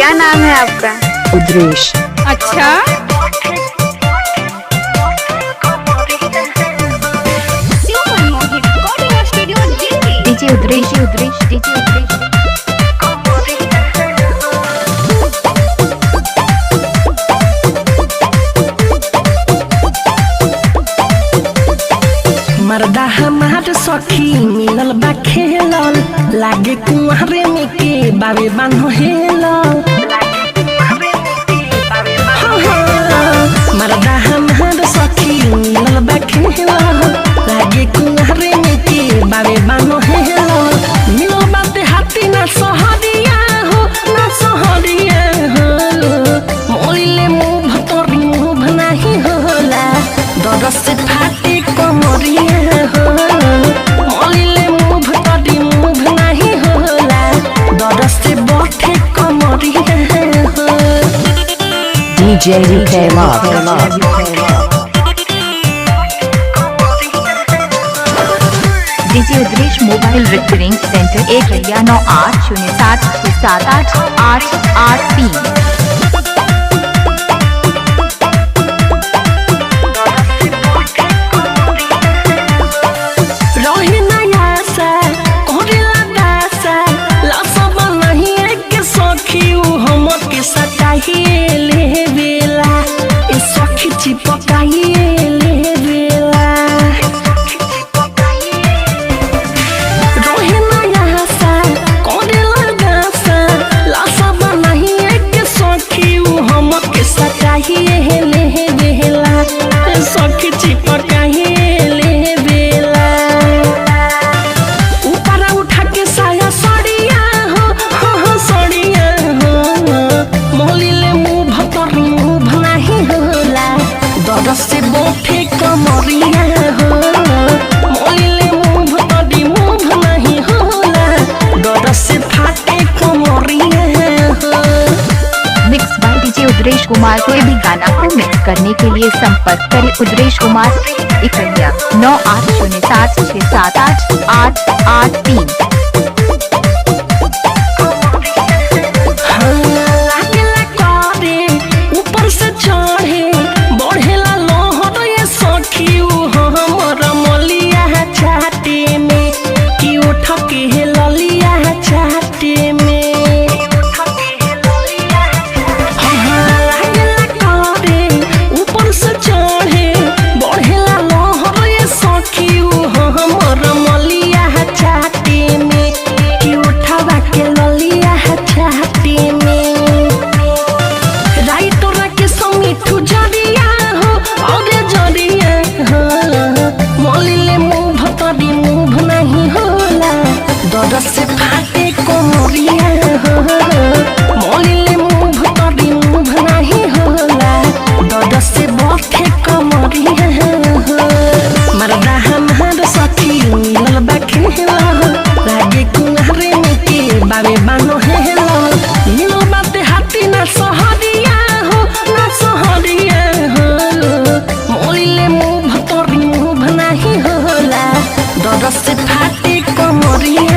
क्या नाम है आपका? उद्रेश। अच्छा, डीजे उद्रेश, उद्रेश, डीजे उद्रेश। मर्दा हमार सखी मिलल बा खेलल, लागे कुंवरे में के बाबे बान्हो हेलल। मर्दा हमार सखी मिलल बा खेलल, लागे कुंवरे में के बाबे बान्हो हेलल। मिलल बाते हाथी ना सहरिया हो, ना सहरिया हो। मोलिले मुँह तोरी मुँह नहीं होला, दरद से फाटे कमरिया हो। मोलिले मुँह तोरी मुँह नहीं होला, दरद से बैठे कमरिया हो। DJ love. DJ Udresh mobile repairing centre 19807678883। से बोठे कमरिया हो। मोलिले मुँह तोरी मुँह नहीं होला, डर से फाटे कमरिया हो। Mix by DJ Udresh Kumar. कोई भी गाना को मिक्स करने के लिए संपर्क करें उद्रेश कुमार 9807678883। दरद से फाटे कमरिया हो। मोलिले मुँह तोरी मुँह नहीं होला, दरद से बैठे कमरिया हो। मर्दा हमार सखी मिलल बा खेलल, लागे कुंवरे में के बाबे बान्हो हेलल। मिलल बाते हाथी ना सहरिया हो, ना सहरिया हो। मोलिले मुँह तोरी मुँह नहीं होला, दरद से फाटे कमरिया